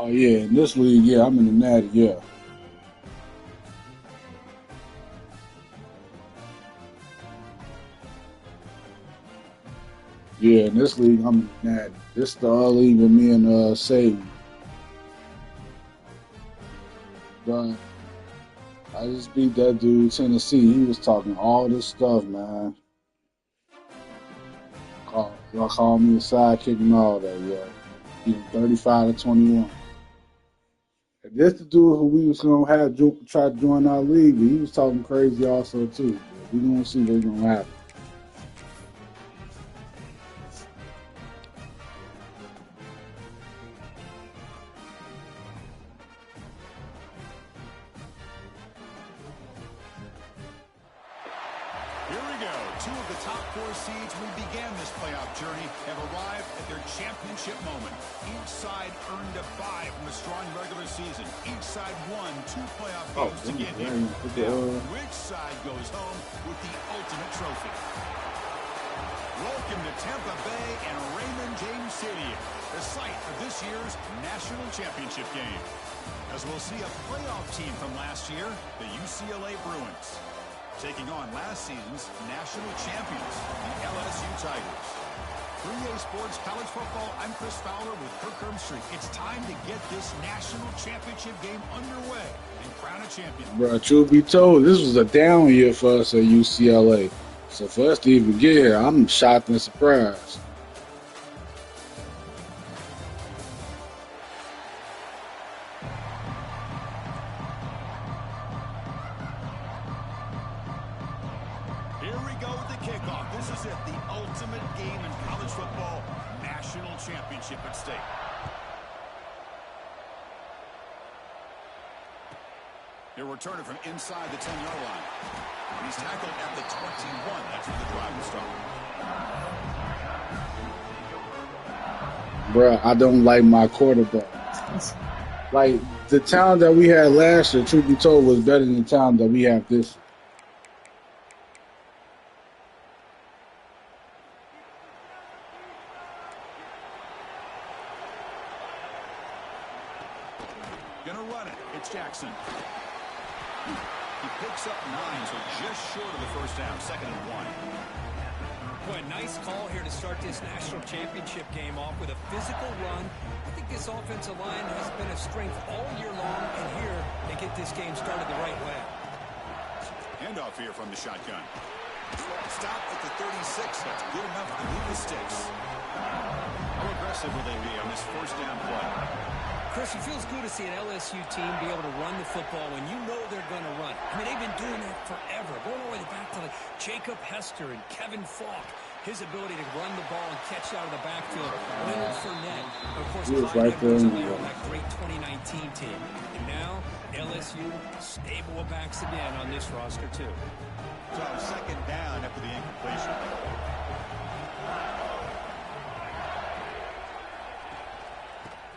Oh yeah, in this league, yeah, I'm in the natty, yeah. Yeah, in this league, I'm in the natty. This the league with me and Sage. But I just beat that dude Tennessee. He was talking all this stuff, man. Y'all call me a sidekick and all that, yeah. He 35 to 21. And this the dude who we was gonna have try to join our league, but he was talking crazy also too. But we gonna see what's gonna happen. Here we go. Two of the top four seeds who began this playoff journey have arrived at their championship moment. Each side earned a bye from a strong regular season. Each side won 2 playoff Oh, games to get here. Now, which side goes home with the ultimate trophy? Welcome to Tampa Bay and Raymond James Stadium, the site of this year's national championship game. As we'll see a playoff team from last year, the UCLA Bruins, taking on last season's national champions, the LSU Tigers. 3A Sports College Football, I'm Chris Fowler with Kirk Ermstreet. It's time to get this national championship game underway and crown a champion. Bro, truth be told, this was a down year for us at UCLA. So for us to even get here, I'm shocked and surprised. Here we go with the kickoff. This is it, the ultimate game in college football, national championship at stake. He'll return it from inside the 10-yard line. He's tackled at the 21. That's where the drive will start. Bro, I don't like my quarterback. Like, the talent that we had last year, truth be told, was better than the talent that we have this year. Gonna run it. It's Jackson. He picks up 9, so just short of the first down. 2nd and 1. Boy, nice call here to start this national championship game off with a physical run. I think this offensive line has been a strength all year long, and here they get this game started the right way. Handoff here from the shotgun. Stop at the 36. That's good enough to move the sticks. How aggressive will they be on this first down play? Chris, it feels good to see an LSU team be able to run the football when you know they're going to run. I mean, they've been doing that forever, going all the way back to like Jacob Hester and Kevin Falk. His ability to run the ball and catch out of the backfield. Leonard Fournette. Of course, He was Clyde right there in Edwards-Helaire the on that great 2019 team. And now, LSU stable of backs again on this roster, too. So 2nd down after the incompletion.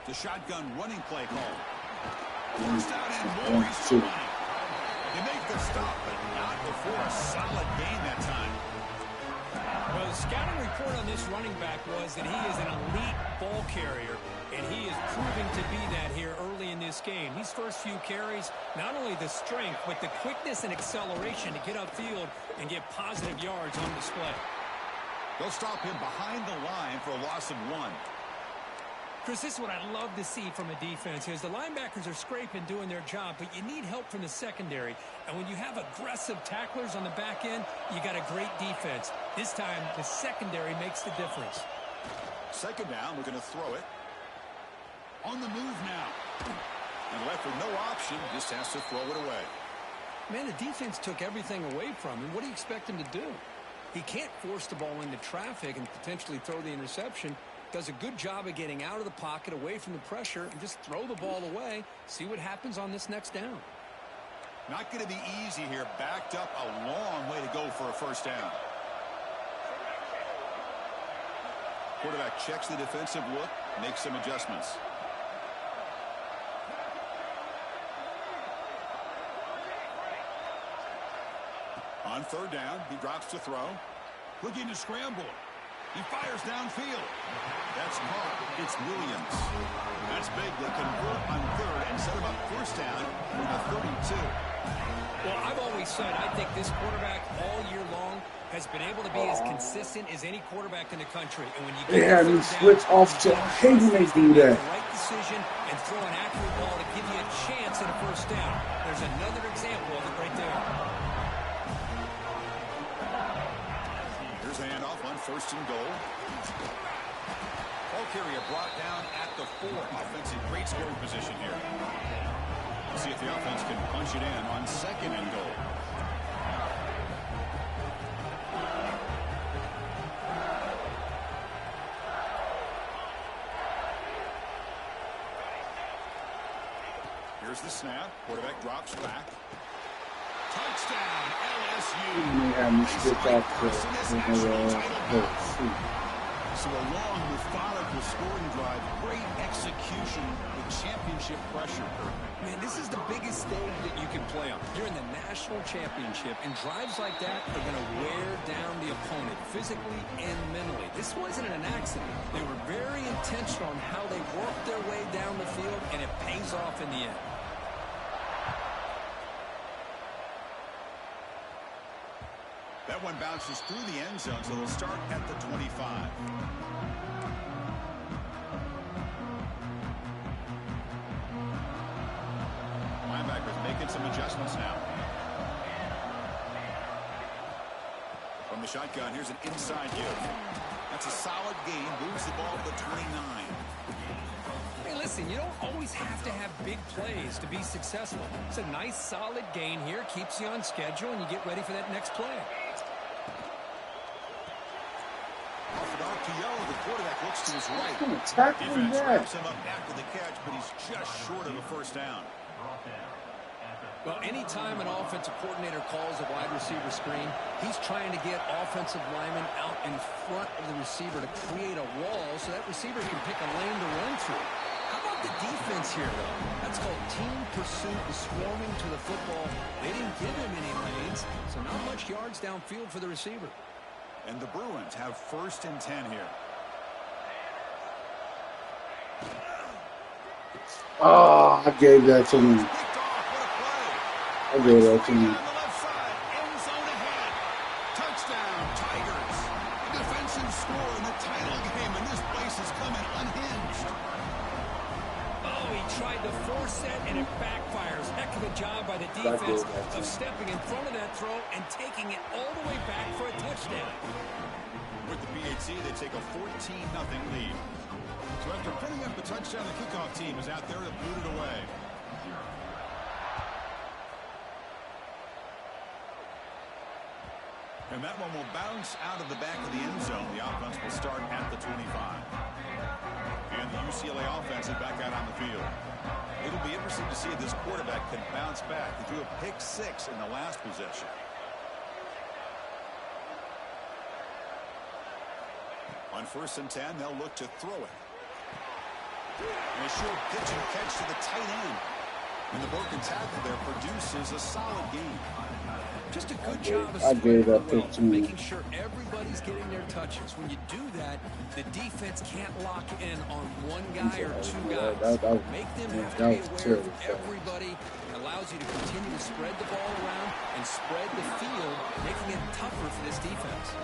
The shotgun running play call. First down and more. He's still running. They make the stop, but not before a solid gain that time. Well, the scouting report on this running back was that he is an elite ball carrier, and he is proving to be that here early in this game. These first few carries, not only the strength, but the quickness and acceleration to get upfield and get positive yards on display. They'll stop him behind the line for a loss of 1. Chris, this is what I love to see from a defense is the linebackers are scraping, doing their job, but you need help from the secondary. And when you have aggressive tacklers on the back end, you got a great defense. This time, the secondary makes the difference. 2nd down, we're going to throw it. On the move now. And left with no option, just has to throw it away. Man, the defense took everything away from him. What do you expect him to do? He can't force the ball into traffic and potentially throw the interception. Does a good job of getting out of the pocket, away from the pressure, and just throw the ball away. See what happens on this next down. Not going to be easy here. Backed up a long way to go for a first down. Quarterback checks the defensive look, makes some adjustments. On 3rd down, he drops to throw. Looking to scramble. He fires downfield. That's caught. It's Williams. That's big. They convert on third and set him up first down from the 32. Well, I've always said I think this quarterback all year long has been able to be as consistent as any quarterback in the country. And when you They get had me switch off to hate when they do that. the right decision and throw an accurate ball to give you a chance at a first down. There's another example of it right there. Here's a handoff on first and goal. Ball carrier brought down at the 4. Offensive great scoring position here. Let's see if the offense can punch it in on second and goal. Here's the snap. Quarterback drops back. Touchdown, LSU. They had me switch off to So a long, methodical scoring drive, great execution with championship pressure. Man, this is the biggest stage that you can play on. You're in the national championship, and drives like that are going to wear down the opponent physically and mentally. This wasn't an accident. They were very intentional on how they worked their way down the field, and it pays off in the end. That one bounces through the end zone, so they'll start at the 25. Linebackers making some adjustments now. From the shotgun, here's an inside give. That's a solid gain. Moves the ball to the 29. Hey, listen, you don't always have to have big plays to be successful. It's a nice, solid gain here. Keeps you on schedule, and you get ready for that next play. The quarterback looks to his right. Defense wraps him up after the catch, but he's just short of a first down. Well, anytime an offensive coordinator calls a wide receiver screen, he's trying to get offensive linemen out in front of the receiver to create a wall so that receiver can pick a lane to run through. How about the defense here, though? That's called team pursuit and swarming to the football. They didn't give him any lanes, so not much yards downfield for the receiver. And the Bruins have first and 10 here. Oh, I gave that to him. I gave that to him. Touchdown, Tigers. Defensive score in the title game, and this place is coming unhinged. Oh, he tried to force it, and it backfires. Heck of a job by the defense of stepping in front of that throw and taking it all the way back for a touchdown. With the PHC, they take a 14-0 lead. So after putting up the touchdown, the kickoff team is out there to boot it away. And that one will bounce out of the back of the end zone. The offense will start at the 25. And the UCLA offense is back out on the field. It'll be interesting to see if this quarterback can bounce back. He threw a pick 6 in the last possession. On first and 10, they'll look to throw it. And a short pitch and catch to the tight end. And the broken tackle there produces a solid gain. Just a good job of making sure everybody's getting their touches. When you do that, the defense can't lock in on one guy or two guys. Make them have to be aware of everybody. It allows you to continue to spread the ball around and spread the field, making it tougher for this defense.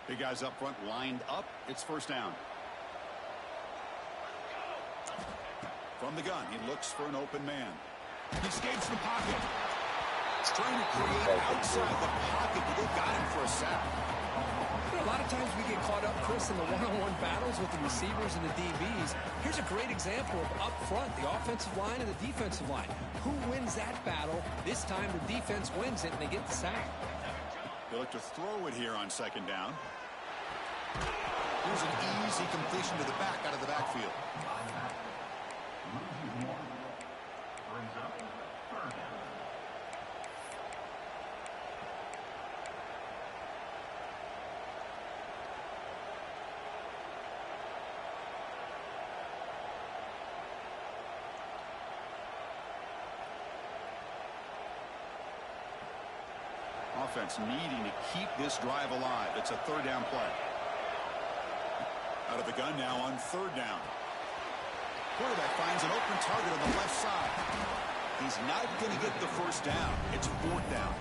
Big guys up front lined up. It's first down. From the gun, he looks for an open man. He escapes the pocket. He's trying to create outside the pocket, but they got him for a sack. You know, a lot of times we get caught up, Chris, in the one-on-one battles with the receivers and the DBs. Here's a great example of up front, the offensive line and the defensive line. Who wins that battle? This time the defense wins it, and they get the sack. They look to throw it here on second down. Here's an easy completion to the back out of the backfield. offense needing to keep this drive alive. It's a third down play. Out of the gun now on third down. Quarterback finds an open target on the left side. He's not going to get the first down. It's fourth down.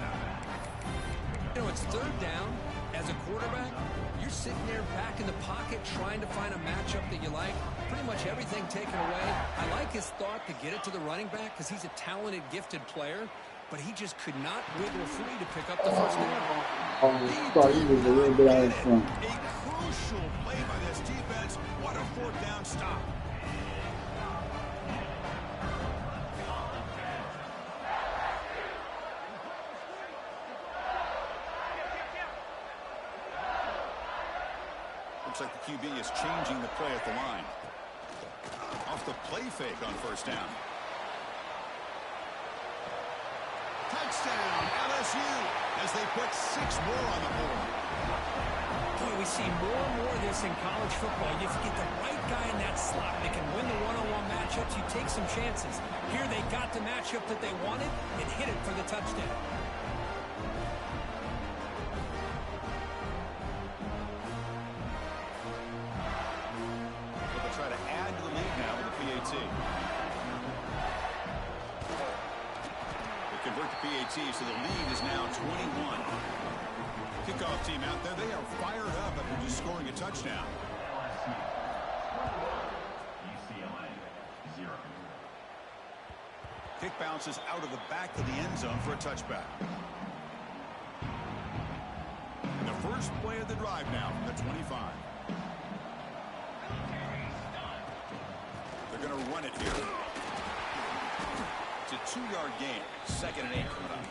You know, it's third down. As a quarterback, you're sitting there back in the pocket trying to find a matchup that you like. Pretty much everything taken away. I like his thought to get it to the running back because he's a talented, gifted player, but he just could not wiggle free to pick up the first down. I thought he was a little bit out in front. A crucial play by this defense. What a fourth down stop. Looks like the QB is changing the play at the line. Off the play fake on first down. Touchdown, LSU, as they put 6 more on the board. Boy, we see more and more of this in college football. If you get the right guy in that slot that can win the one-on-one matchups, you take some chances. Here they got the matchup that they wanted and hit it for the touchdown. They'll try to add to the lead now with the PAT. They convert the PAT, so the lead is now 21. Kickoff team out there. They are fired up after just scoring a touchdown. Kick bounces out of the back of the end zone for a touchback. And the first play of the drive now from the 25. They're going to run it here. It's a 2-yard gain. 2nd and 8 coming up.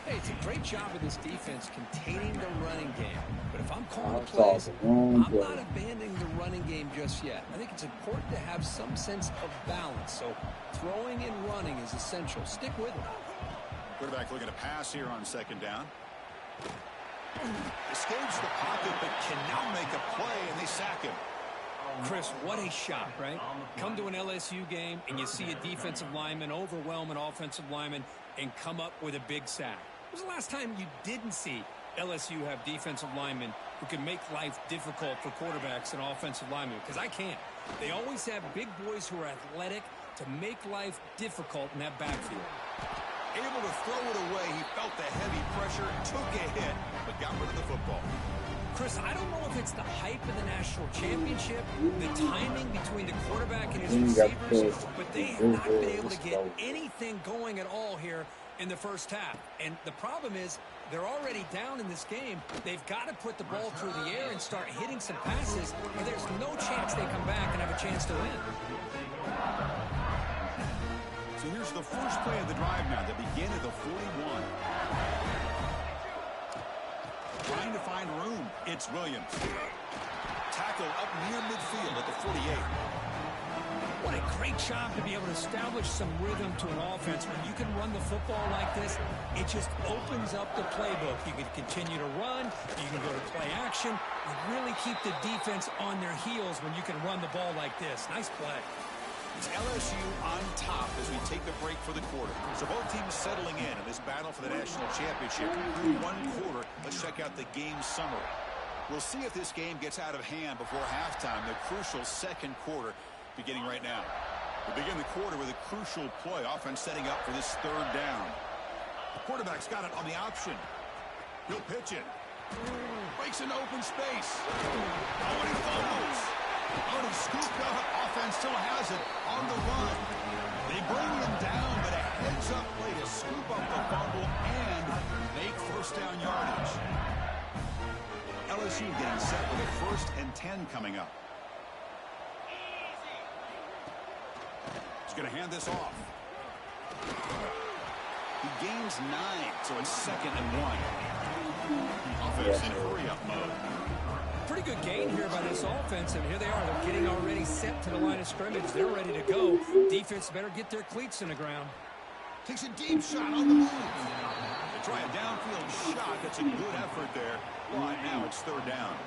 Hey, it's a great job of this defense containing the running game. But if I'm calling plays, I'm not abandoning the running game just yet. I think it's important to have some sense of balance. So throwing and running is essential. Stick with it. Quarterback looking to pass here on 2nd down. Escapes the pocket, but can now make a play, and they sack him. Chris, what a shot, right? Come to an LSU game, and you see a defensive lineman overwhelm an offensive lineman and come up with a big sack. When was the last time you didn't see LSU have defensive linemen who can make life difficult for quarterbacks and offensive linemen? Because I can't. They always have big boys who are athletic to make life difficult in that backfield. Able to throw it away. He felt the heavy pressure, took a hit, but got rid of the football. Chris, I don't know if it's the hype of the national championship, the timing between the quarterback and his receivers, but they have not been able to get anything going at all here in the first half. And the problem is they're already down in this game. They've got to put the ball through the air and start hitting some passes, or there's no chance they come back and have a chance to win. So here's the first play of the drive now. They begin at the 41. Trying to find room. It's Williams. Tackle up near midfield at the 48. What a great job to be able to establish some rhythm to an offense. When you can run the football like this, it just opens up the playbook. You can continue to run. You can go to play action. You really keep the defense on their heels when you can run the ball like this. Nice play. It's LSU on top as we take the break for the quarter. So both teams settling in this battle for the national championship. Through one quarter, let's check out the game summary. We'll see if this game gets out of hand before halftime, the crucial second quarter beginning right now. We begin the quarter with a crucial play, offense setting up for this third down. The quarterback's got it on the option. He'll pitch it. Breaks into open space. Oh, and he fumbles. Oh, he scooped up. Offense still has it on the run. They bring him down, but a heads-up play to scoop up the fumble and make first down yardage. LSU getting set with a 1st and 10 coming up. He's going to hand this off. He gains 9, so it's 2nd and 1. Offense in hurry-up mode. Pretty good gain here by this offense, and here they are. They're getting already set to the line of scrimmage. They're ready to go. Defense better get their cleats in the ground. Takes a deep shot on the move. They try a downfield shot. That's a good effort there. Well, now it's third down.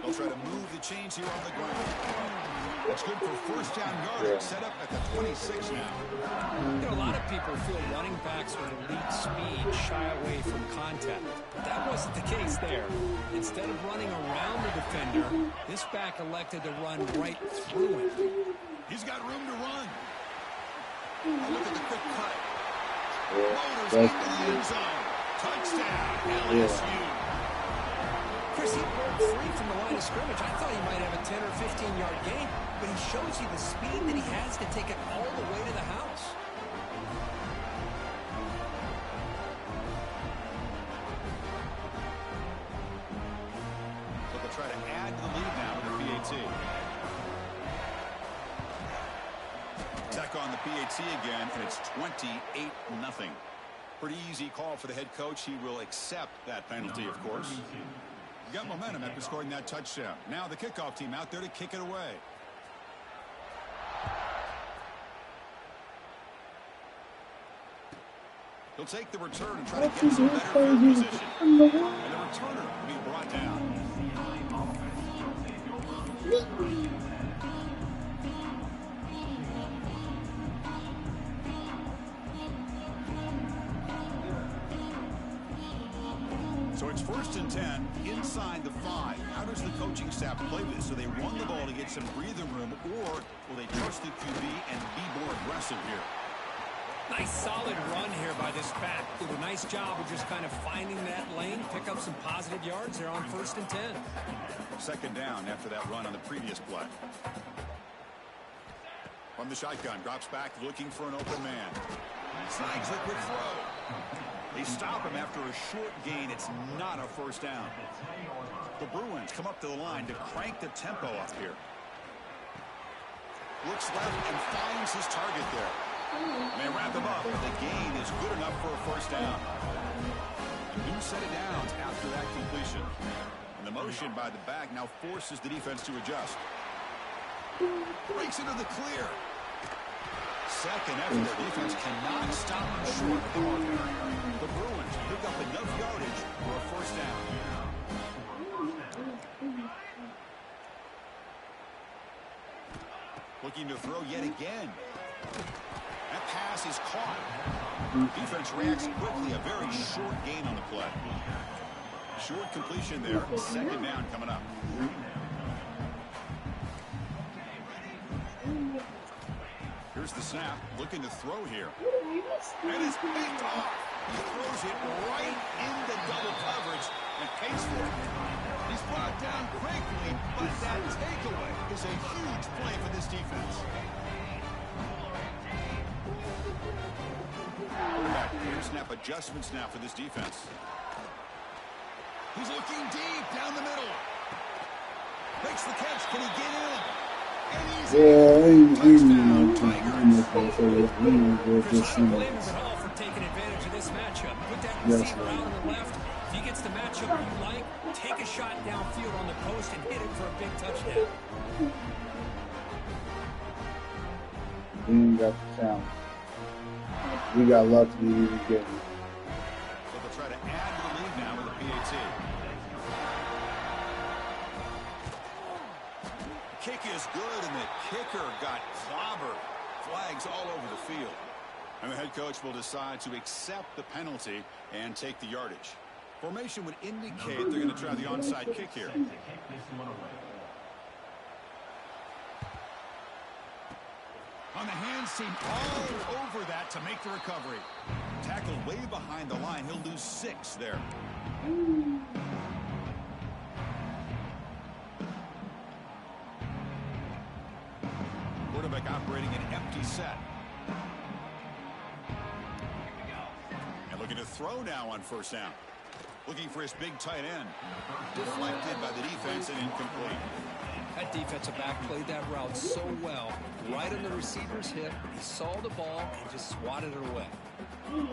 They'll try to move the chains here on the ground. That's good for first down yardage, set up at the 26 now. You know, a lot of people feel running backs with elite speed shy away from contact. But that wasn't the case there. Instead of running around the defender, this back elected to run right through him. He's got room to run. Oh, look at the quick cut. Motors That's into the end zone. Touchdown, LSU. Chris, he broke free from the line of scrimmage. I thought he might have a 10 or 15-yard gain, but he shows you the speed that he has to take it all the way to the house. So they'll try to add to the lead now with the PAT. Tech on the PAT again, and it's 28-0. Pretty easy call for the head coach. He will accept that penalty, of course. You got momentum after scoring that touchdown. Now the kickoff team out there to kick it away. He'll take the return and try to get some better field position. And the returner will be brought down. So it's 1st and 10 inside the 5. How does the coaching staff play this? So they run the ball to get some breathing room, or will they trust the QB and be more aggressive here? Nice solid run here by this back. Did a nice job of just kind of finding that lane, pick up some positive yards there on 1st and 10. 2nd down after that run on the previous play. From the shotgun, drops back looking for an open man. Snags the quick throw. They stop him after a short gain. It's not a 1st down. The Bruins come up to the line to crank the tempo up here. Looks left and finds his target there. And they wrap him up, but the gain is good enough for a 1st down. A new set of downs after that completion. And the motion by the back now forces the defense to adjust. Breaks into the clear. Second effort, their defense cannot stop him short of the mark. The Bruins pick up enough yardage for a 1st down. Looking to throw yet again. That pass is caught. Defense reacts quickly. A very short gain on the play. Short completion there. 2nd down coming up. Here's the snap. Looking to throw here. And it's picked off. He throws it right into double coverage and pays for it. He's brought down quickly, but that takeaway is a huge play for this defense. Here snap adjustments now for this defense. He's looking deep down the middle. Makes the catch. Can he get in? And he's touchdown, Tigers. Chris, I don't blame him at all for taking advantage of this matchup. Put that receiver out on the left. If he gets the matchup you like, take a shot downfield on the post and hit it for a big touchdown. We ain't got the talent. We got lucky we didn't get it. So they'll try to add to the lead now with a PAT. Kick is good, and the kicker got clobbered. Flags all over the field. And the head coach will decide to accept the penalty and take the yardage. Formation would indicate they're going to try the onside kick here. On the hands team all over that to make the recovery. Tackled way behind the line. He'll lose 6 there. Quarterback operating an empty set. And looking to throw now on 1st down. Looking for his big tight end. Deflected by the defense and incomplete. That defensive back played that route so well. Right on the receiver's hip. He saw the ball and just swatted it away. And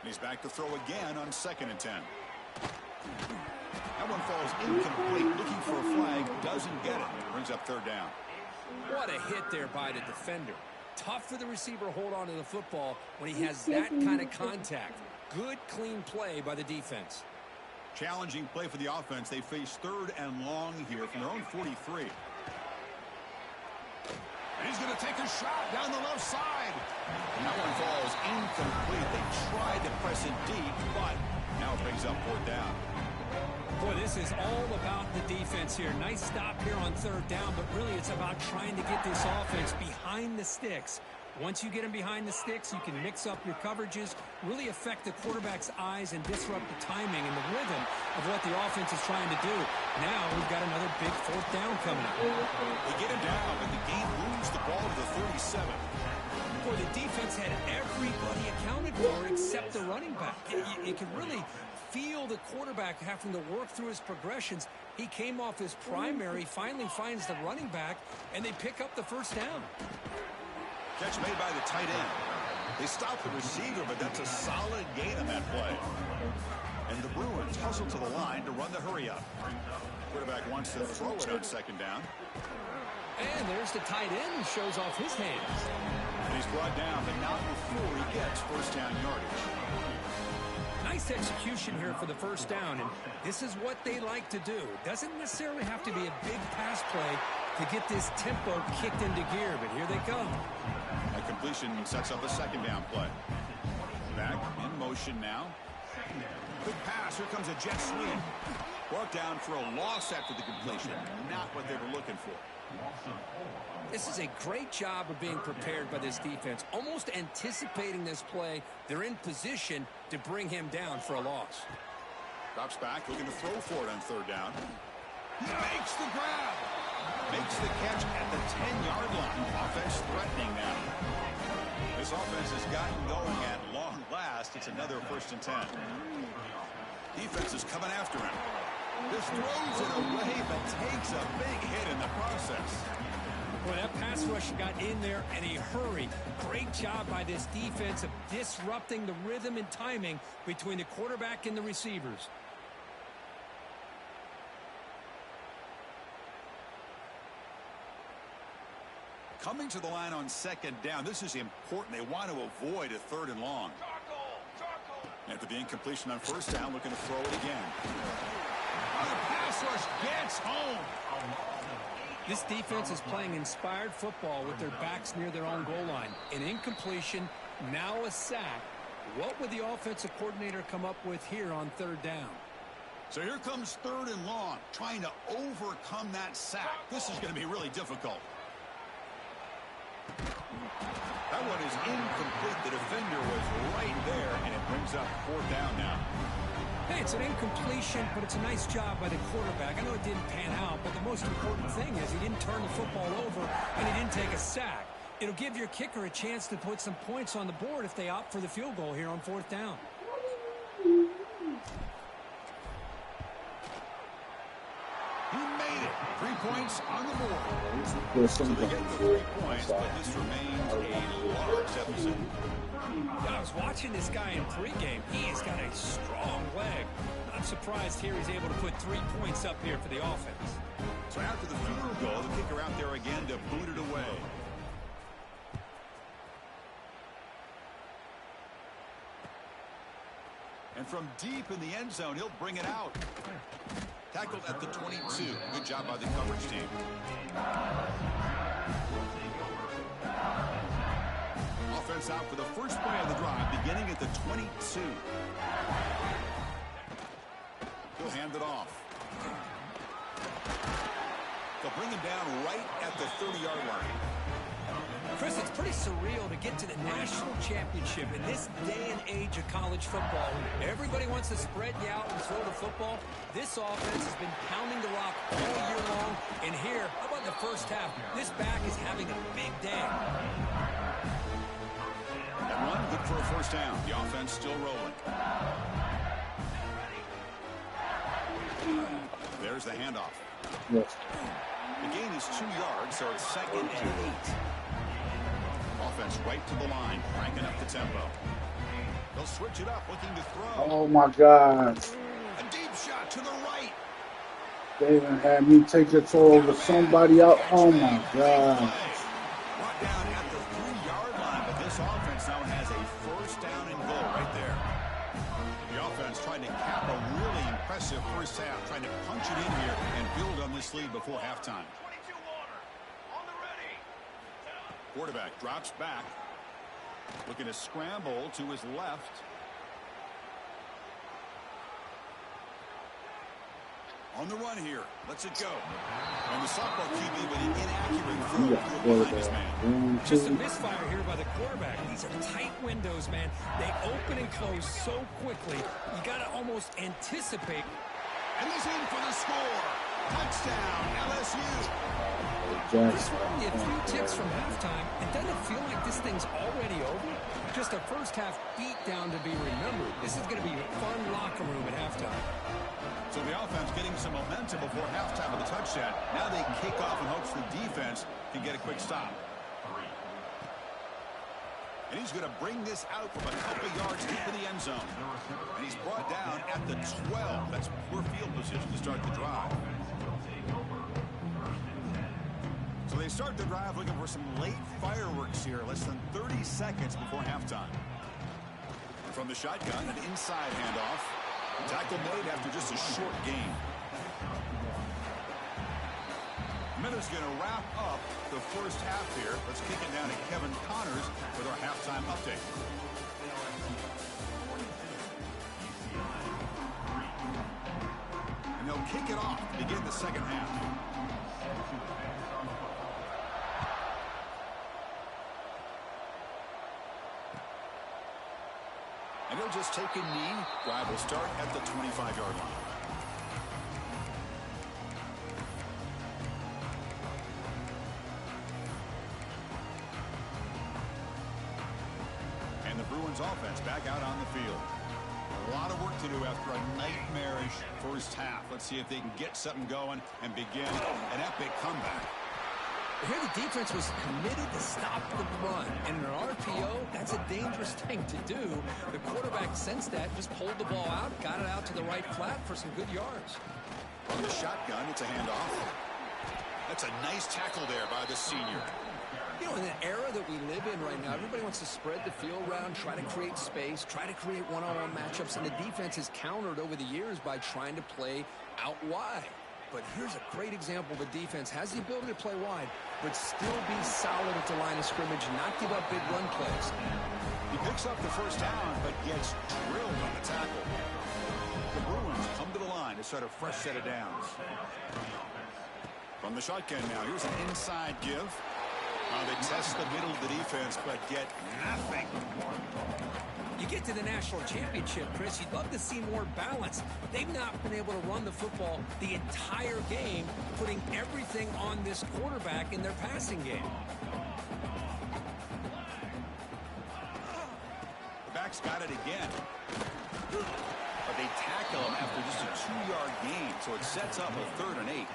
he's back to throw again on 2nd and 10. That one falls incomplete. Looking for a flag. Doesn't get it. Brings up 3rd down. What a hit there by the defender. Tough for the receiver to hold on to the football when he has that kind of contact. Good, clean play by the defense. Challenging play for the offense. They face 3rd and long here from their own 43. And he's going to take a shot down the left side. And that one falls incomplete. They tried to press it deep, but now it brings up 4th down. Boy, this is all about the defense here. Nice stop here on 3rd down, but really it's about trying to get this offense behind the sticks. Once you get them behind the sticks, you can mix up your coverages, really affect the quarterback's eyes and disrupt the timing and the rhythm of what the offense is trying to do. Now we've got another big 4th down coming up. They get him down, but the game moves the ball to the 37. Boy, the defense had everybody accounted for except the running back. You can really feel the quarterback having to work through his progressions. He came off his primary, finally finds the running back, and they pick up the 1st down. Catch made by the tight end. They stop the receiver, but that's a solid gain on that play. And the Bruins hustle to the line to run the hurry-up. Quarterback wants to throw it on 2nd down. And there's the tight end who shows off his hands. And he's brought down, but not before he gets 1st down yardage. Nice execution here for the 1st down, and this is what they like to do. Doesn't necessarily have to be a big pass play to get this tempo kicked into gear, but here they come. That completion sets up a 2nd down play. Back in motion now. Good pass. Here comes a jet sweep. Brought down for a loss after the completion. Not what they were looking for. This is a great job of being prepared by this defense. Almost anticipating this play, they're in position to bring him down for a loss. Drops back, looking to throw for it on 3rd down. Makes the grab. Makes the catch at the 10-yard line. Offense threatening now. This offense has gotten going at long last. It's another 1st and 10. Defense is coming after him. This throws it away, but takes a big hit in the process. Well, that pass rush got in there in a hurry. Great job by this defense of disrupting the rhythm and timing between the quarterback and the receivers. Coming to the line on 2nd down. This is important. They want to avoid a 3rd and long. After the incompletion on 1st down, looking to throw it again. The pass rush gets home. This defense is playing inspired football with their backs near their own goal line. An incompletion, now a sack. What would the offensive coordinator come up with here on 3rd down? So here comes 3rd and long, trying to overcome that sack. This is going to be really difficult. That one is incomplete. The defender was right there, and it brings up 4th down now. Hey, it's an incompletion, but it's a nice job by the quarterback. I know it didn't pan out, but the most important thing is he didn't turn the football over, and he didn't take a sack. It'll give your kicker a chance to put some points on the board if they opt for the field goal here on 4th down. He made it. 3 points on the board. So they get the 3 points, but this remains a large deficit. I was watching this guy in pregame. He has got a strong leg. I'm surprised here he's able to put 3 points up here for the offense. So after the field goal, the kicker out there again to boot it away. And from deep in the end zone, he'll bring it out. Tackled at the 22. Good job by the coverage team. Offense out for the first play of the drive, beginning at the 22. He'll hand it off. They'll bring him down right at the 30-yard line. Chris, it's pretty surreal to get to the national championship in this day and age of college football. Everybody wants to spread you out and throw the football. This offense has been pounding the rock all year long. And here, how about the first half? This back is having a big day. That run, good for a 1st down. The offense still rolling. There's the handoff. Yes. The gain is 2 yards, so it's 2nd and 8. Offense right to the line, cranking up the tempo. They'll switch it up, looking to throw. Oh my God. A deep shot to the right. They even had me take the throw over somebody out. Oh my God. Brought down at the 3-yard line, but this offense now has a 1st down and goal right there. The offense trying to cap a really impressive this first half, trying to punch it in here and build on this lead before halftime. Quarterback drops back, looking to scramble to his left. On the run here. Lets it go. And the softball QB with an inaccurate throw behind his man. Just a misfire here by the quarterback. These are tight windows, man. They open and close so quickly. You got to almost anticipate. And he's in for the score. Touchdown, LSU. Chris, we're only a few ticks from halftime. It doesn't feel like this thing's already over. Just a first half beatdown to be remembered. This is going to be a fun locker room at halftime. So the offense getting some momentum before halftime with the touchdown. Now they kick off in hopes the defense can get a quick stop. And he's going to bring this out from a couple yards deep in the end zone. And he's brought down at the 12. That's poor field position to start the drive. So they start the drive looking for some late fireworks here, less than 30 seconds before halftime. From the shotgun, an inside handoff. Tackle made after just a short game. Minutes going to wrap up the first half here. Let's kick it down to Kevin Connors with our halftime update. And they'll kick it off to begin the second half. And he'll just take a knee. Drive will start at the 25-yard line. And the Bruins offense back out on the field. A lot of work to do after a nightmarish first half. Let's see if they can get something going and begin an epic comeback. Here the defense was committed to stop the run. And in an RPO, that's a dangerous thing to do. The quarterback sensed that, just pulled the ball out, got it out to the right flat for some good yards. From the shotgun, it's a handoff. That's a nice tackle there by the senior. You know, in the era that we live in right now, everybody wants to spread the field around, try to create space, try to create one-on-one matchups, and the defense has countered over the years by trying to play out wide. But here's a great example of a defense has the ability to play wide, but still be solid at the line of scrimmage, not give up big run plays. He picks up the first down, but gets drilled on the tackle. The Bruins come to the line to start a fresh set of downs. From the shotgun now, here's an inside give. They test the middle of the defense, but get nothing. You get to the national championship, Chris, you'd love to see more balance. They've not been able to run the football the entire game, putting everything on this quarterback in their passing game. The back's got it again. But they tackle him after just a 2-yard gain, so it sets up a 3rd and 8.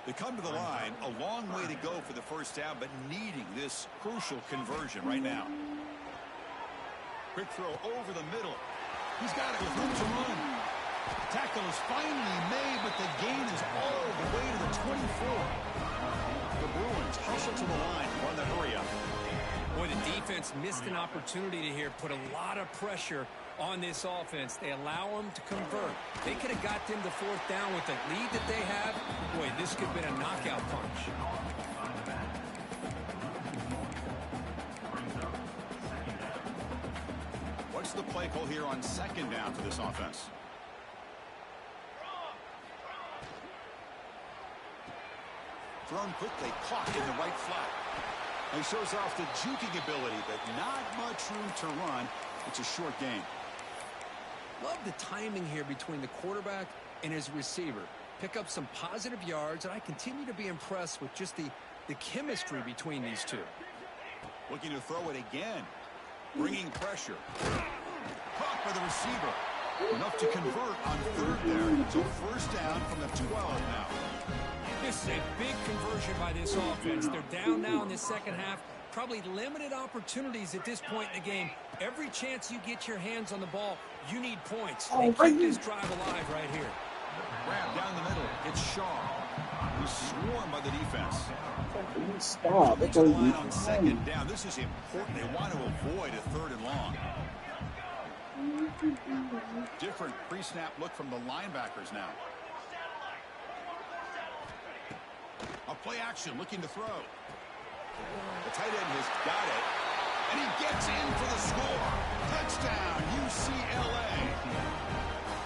They come to the line, a long way to go for the first down, but needing this crucial conversion right now. Quick throw over the middle. He's got it with room to run. Tackle is finally made, but the gain is all the way to the 24. The Bruins hustle to the line, run the hurry up. Boy, the defense missed an opportunity to here, put a lot of pressure on this offense. They allow them to convert. They could have got them to 4th down with the lead that they have. Boy, this could have been a knockout punch. What's the play call here on 2nd down for this offense? Thrown quickly, caught in the right flat. He shows off the juking ability, but not much room to run. It's a short game. Love the timing here between the quarterback and his receiver. Pick up some positive yards, and I continue to be impressed with just the chemistry between these two. Looking to throw it again. Bringing pressure. Caught by the receiver. Enough to convert on 3rd there. So 1st down from the 12 now. This is a big conversion by this offense. They're down now in the second half. Probably limited opportunities at this point in the game. Every chance you get your hands on the ball, you need points. They keep this drive alive right here. Grab down the middle. It's Shaw. He's swarmed by the defense. Stop. To the line on 2nd down. This is important. They want to avoid a 3rd and long. different pre-snap look from the linebackers now. A play action looking to throw. The tight end has got it. And he gets in for the score. Touchdown, UCLA.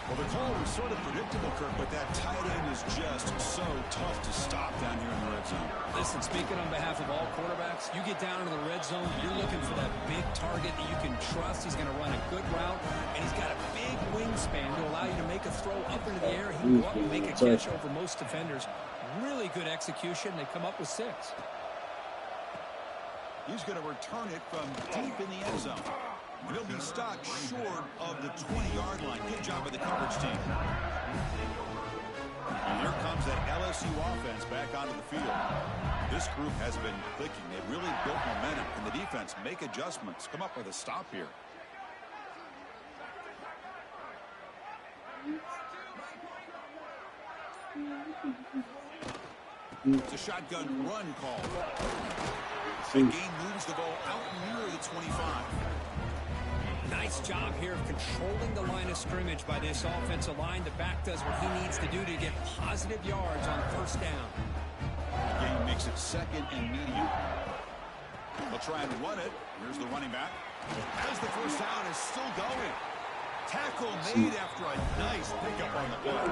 Well, the call was sort of predictable, Kirk, but that tight end is just so tough to stop down here in the red zone. Listen, speaking on behalf of all quarterbacks, you get down into the red zone, you're looking for that big target that you can trust. He's going to run a good route, and he's got a big wingspan to allow you to make a throw up into the air. He can go up and make a catch over most defenders. Really good execution. They come up with 6. He's going to return it from deep in the end zone. And he'll be stopped short of the 20-yard line. Good job by the coverage team. And here comes that LSU offense back onto the field. This group has been clicking. They really built momentum. And the defense make adjustments. Come up with a stop here. It's a shotgun run call. The game moves the ball out near the 25. Nice job here of controlling the line of scrimmage by this offensive line. The back does what he needs to do to get positive yards on first down. The game makes it 2nd and medium. They'll try and run it. Here's the running back. As the first down is still going. Tackle made after a nice pickup on the play.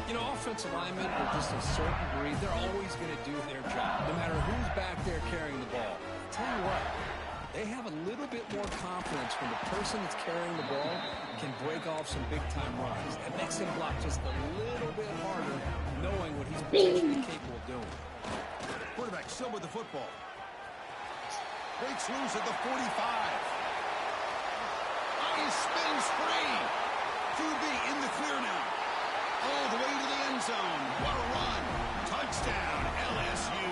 You know, offensive linemen are just a certain breed. They're always going to do their job, no matter who's back there carrying the ball. I'll tell you what, they have a little bit more confidence when the person that's carrying the ball can break off some big-time runs. That makes him block just a little bit harder, knowing what he's potentially capable of doing. Quarterback still with the football. Breaks loose at the 45. Oh, he spins free. QB in the clear now. All the way to the end zone. What a run. Touchdown, LSU.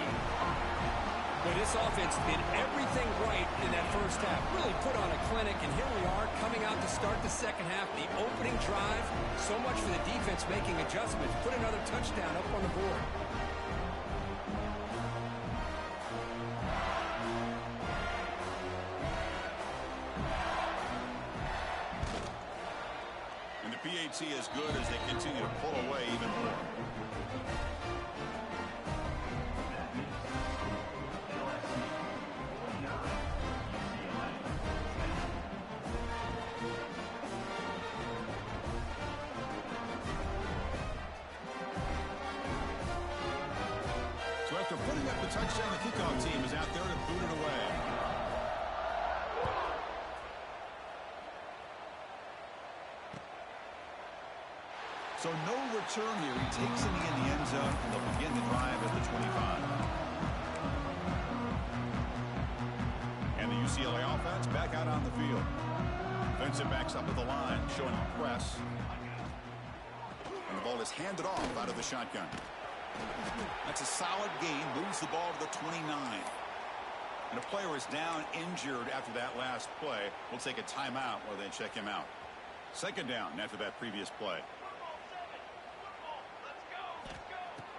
Well, this offense did everything right in that first half. Really put on a clinic, and here we are coming out to start the second half. The opening drive, so much for the defense making adjustments. Put another touchdown up on the board. And the PAT is good as they continue to pull away even more. So after putting up the touchdown, the kickoff team is out there to boot it away. So no return here. He takes it in the end zone. They'll begin the drive at the 25. And the UCLA offense back out on the field. Defensive backs up at the line, showing press. And the ball is handed off out of the shotgun. That's a solid gain. Moves the ball to the 29. And a player is down injured after that last play. We'll take a timeout while they check him out. 2nd down after that previous play.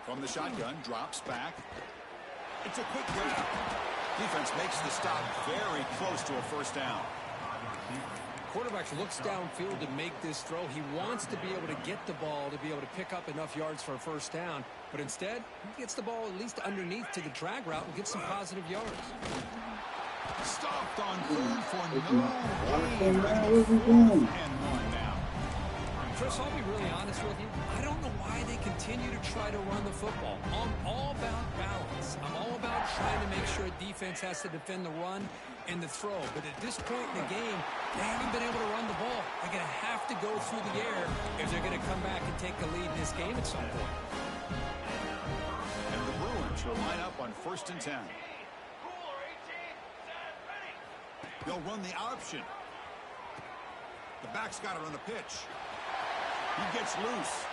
From the shotgun, drops back. It's a quick grab. Defense makes the stop very close to a first down. Quarterback looks downfield to make this throw. He wants to be able to get the ball to be able to pick up enough yards for a first down. But instead, he gets the ball at least underneath to the drag route and gets some positive yards. Stopped on 3rd for no gain. And 1 now. Chris, I'll be really honest with you. I don't know why they continue to try to run the football. I'm all about balance. I'm all about trying to make sure defense has to defend the run and the throw. But at this point in the game, they haven't been able to run the ball. They're going to have to go through the air if they're going to come back and take the lead in this game at some point. And the Bruins will line up on 1st and 10. They'll run the option. The back's got it on the pitch. He gets loose.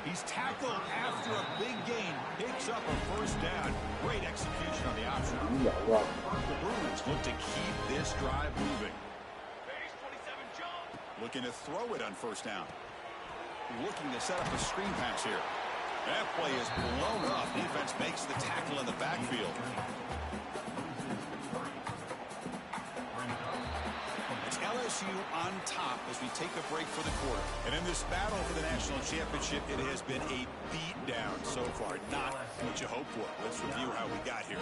He's tackled after a big gain. Picks up a first down. Great execution on the option. The Bruins look to keep this drive moving. Looking to throw it on first down. Looking to set up a screen pass here. That play is blown up. Defense makes the tackle in the backfield. It's LSU on top as we take a break for the quarter. And in this battle for the national championship, it has been a beatdown so far. Not what you hoped for. Let's review how we got here.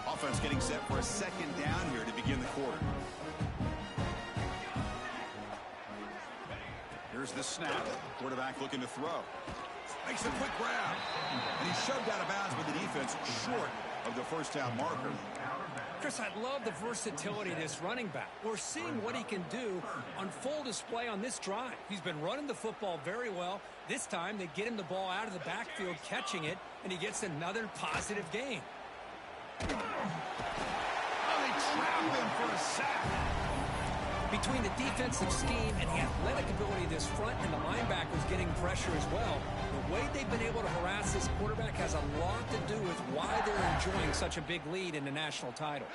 Offense getting set for a second down here to begin the quarter. Here's the snap. Quarterback looking to throw. Makes a quick grab. And he's shoved out of bounds with the defense short of the first down marker. Chris, I love the versatility of this running back. We're seeing what he can do on full display on this drive. He's been running the football very well. This time they get him the ball out of the backfield, catching it, and he gets another positive gain. Oh, they trap him for a sack. Between the defensive scheme and the athletic ability of this front and the linebackers getting pressure as well, the way they've been able to harass this quarterback has a lot to do with why they're enjoying such a big lead in the national title.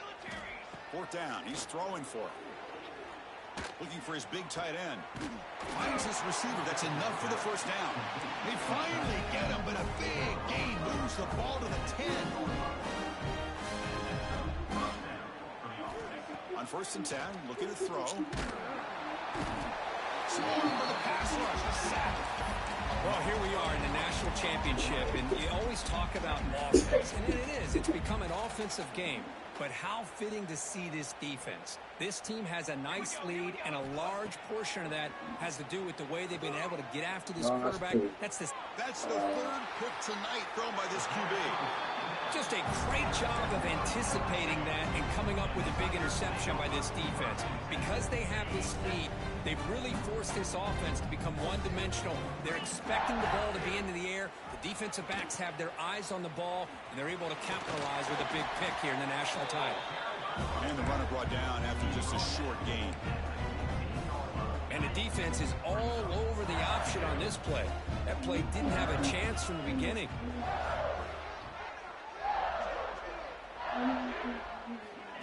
Fourth down. He's throwing for it. Looking for his big tight end. Finds his receiver. That's enough for the first down. They finally get him, but a big gain moves the ball to the 10. On 1st and 10, looking to throw. Small for the pass rush, a sack. Well, here we are in the national championship, and you always talk about offense, and it is. It's become an offensive game. But how fitting to see this defense. This team has a nice lead, and a large portion of that has to do with the way they've been able to get after this quarterback. That's the third pick tonight thrown by this QB. Just a great job of anticipating that and coming up with a big interception by this defense. Because they have this lead, they've really forced this offense to become one-dimensional. They're expecting the ball to be into the air. The defensive backs have their eyes on the ball, and they're able to capitalize with a big pick here in the national title. And the runner brought down after just a short gain. And the defense is all over the option on this play. That play didn't have a chance from the beginning.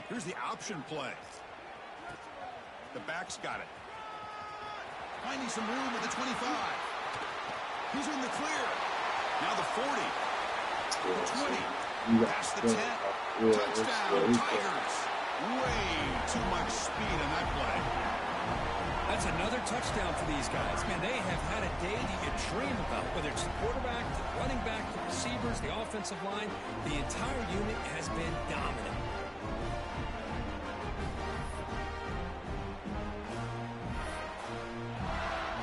Here's the option play. The back's got it. Finding some room at the 25. He's in the clear. Now the 40. The 20. Past the 10. Touchdown, Tigers. Way too much speed in that play. That's another touchdown for these guys. Man, they have had a day that you dream about, whether it's the quarterback, the running back, the receivers, the offensive line. The entire unit has been dominant.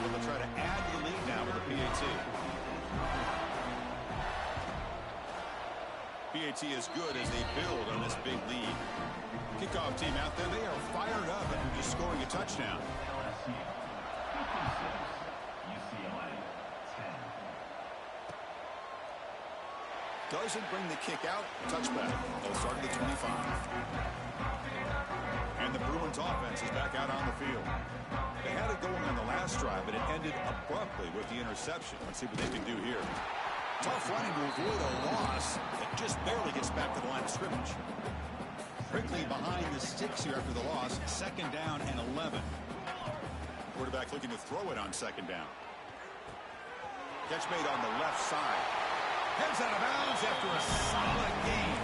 They'll try to add to the lead now with the PAT. PAT is good as they build on this big lead. Kickoff team out there, they are fired up after just scoring a touchdown. Doesn't bring the kick out. Touchback. They'll start at the 25. And the Bruins offense is back out on the field. They had it going on the last drive, but it ended abruptly with the interception. Let's see what they can do here. Tough running to avoid a loss that just barely gets back to the line of scrimmage. Quickly behind the sticks here after the loss. 2nd down and 11. Quarterback looking to throw it on 2nd down. Catch made on the left side. Heads out of bounds after a solid game.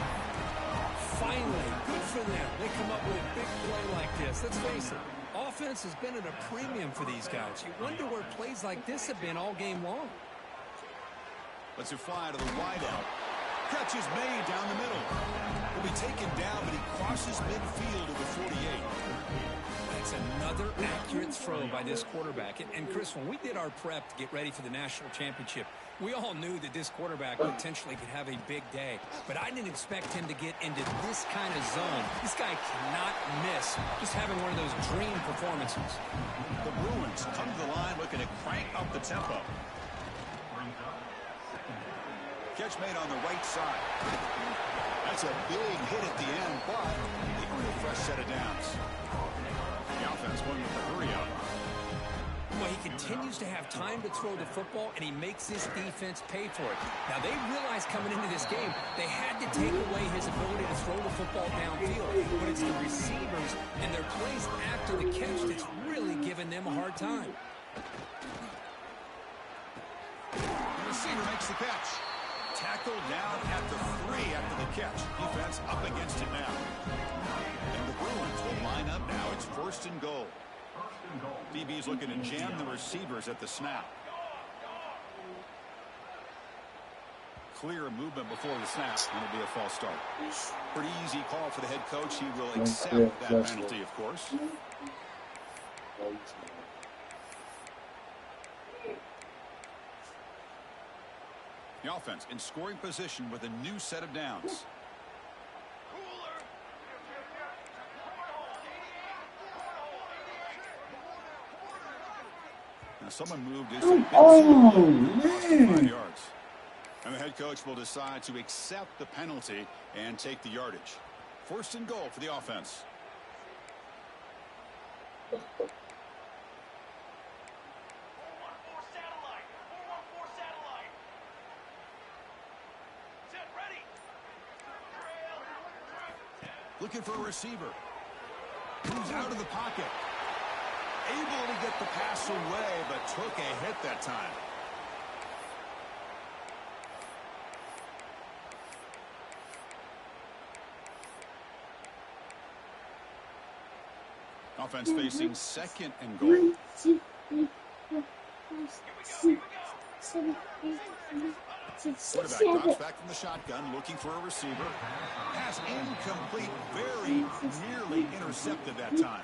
Finally, good for them. They come up with a big play like this. Let's face it, offense has been at a premium for these guys. You wonder where plays like this have been all game long. Let's fly to the wideout. Catch is made down the middle. Will be taken down, but he crosses midfield to the 48. That's another accurate throw by this quarterback. And Chris, when we did our prep to get ready for the national championship, we all knew that this quarterback potentially could have a big day. But I didn't expect him to get into this kind of zone. This guy cannot miss just having one of those dream performances. The Bruins come to the line looking to crank up the tempo. Catch made on the right side. That's a big hit at the end, but they earn a fresh set of downs. The offense going with the hurry out. Well, he continues to have time to throw the football, and he makes this defense pay for it. Now, they realized coming into this game, they had to take away his ability to throw the football downfield. But it's the receivers and their plays after the catch that's really giving them a hard time. The receiver makes the catch. Tackle down at the 3 after the catch. Defense up against it now. And the Bruins will line up now. It's 1st and goal. DB's looking to jam the receivers at the snap. Clear movement before the snap, and it'll be a false start. Pretty easy call for the head coach. He will accept that penalty, of course. The offense in scoring position with a new set of downs. Now someone moved his 5 yards. And the head coach will decide to accept the penalty and take the yardage. 1st and goal for the offense. Looking for a receiver. Moves out of the pocket. Able to get the pass away, but took a hit that time. Offense facing 2nd and goal. Quarterback drops back from the shotgun, looking for a receiver. Pass incomplete, very nearly intercepted that time.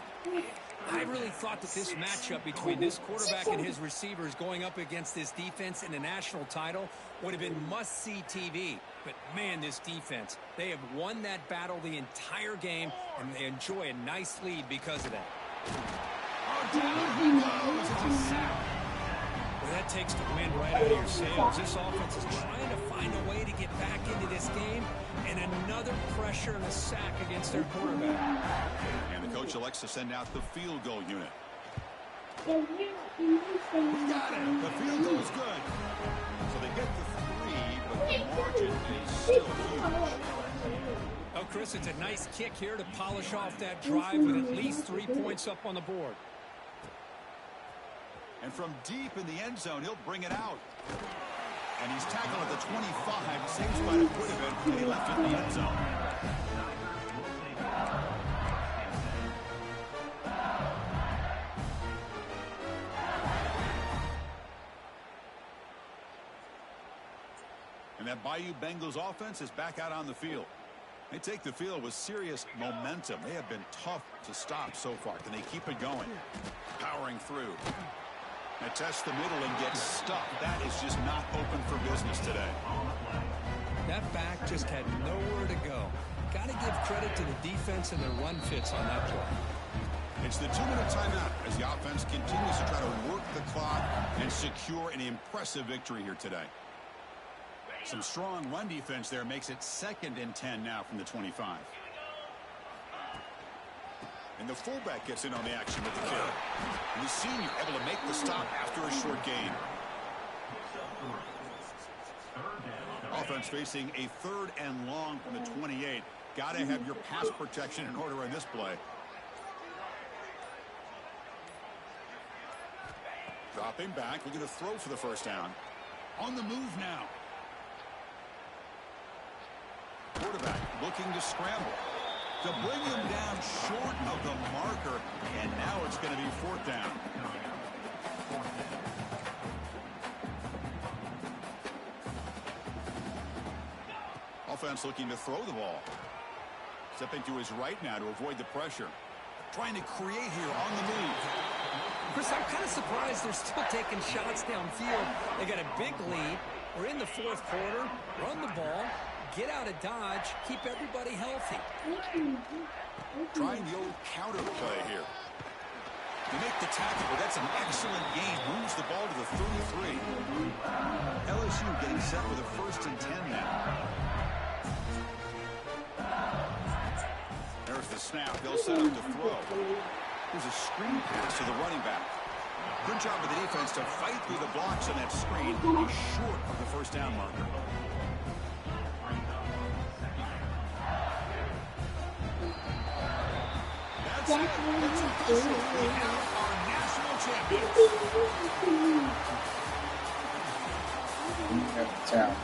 I really thought that this matchup between this quarterback and his receivers going up against this defense in a national title would have been must-see TV. But, man, this defense, they have won that battle the entire game, and they enjoy a nice lead because of that. Oh, down he goes. It's a sack. Well, that takes the wind right out of your sails. This offense is trying to find a way to get back into this game, and another pressure and a sack against their quarterback. And the coach elects to send out the field goal unit. Got it. The field goal is good. So they get the 3, but the margin is still huge. Oh, Chris, it's a nice kick here to polish off that drive with at least 3 points up on the board. And from deep in the end zone, he'll bring it out. And he's tackled at the 25. Same spot it would have been, and he left it in the end zone. And that Bayou Bengals offense is back out on the field. They take the field with serious momentum. They have been tough to stop so far. Can they keep it going? Powering through. They test the middle and get stuck. That is just not open for business today. That back just had nowhere to go. Got to give credit to the defense and their run fits on that play. It's the 2-minute timeout as the offense continues to try to work the clock and secure an impressive victory here today. Some strong run defense there makes it 2nd and 10 now from the 25. And the fullback gets in on the action with the kill. And the senior able to make the stop after a short gain. Offense facing a 3rd and long from the 28. Got to have your pass protection in order in this play. Dropping back, looking to throw for the 1st down. On the move now. Quarterback looking to scramble. To bring him down short of the marker, and now it's going to be 4th down. Offense looking to throw the ball. Stepping to his right now to avoid the pressure. Trying to create here on the move. Chris, I'm kind of surprised they're still taking shots downfield. They got a big lead. We're in the 4th quarter. Run the ball. Get out of dodge. Keep everybody healthy. Trying the old counter play here. They make the tackle, but that's an excellent gain. Moves the ball to the 33. LSU getting set with a 1st and 10 now. There's the snap. They'll set up to throw. There's a screen pass to the running back. Good job of the defense to fight through the blocks on that screen. He's short of the 1st down marker. That's it. It's official. We have our national champions. We have the talent.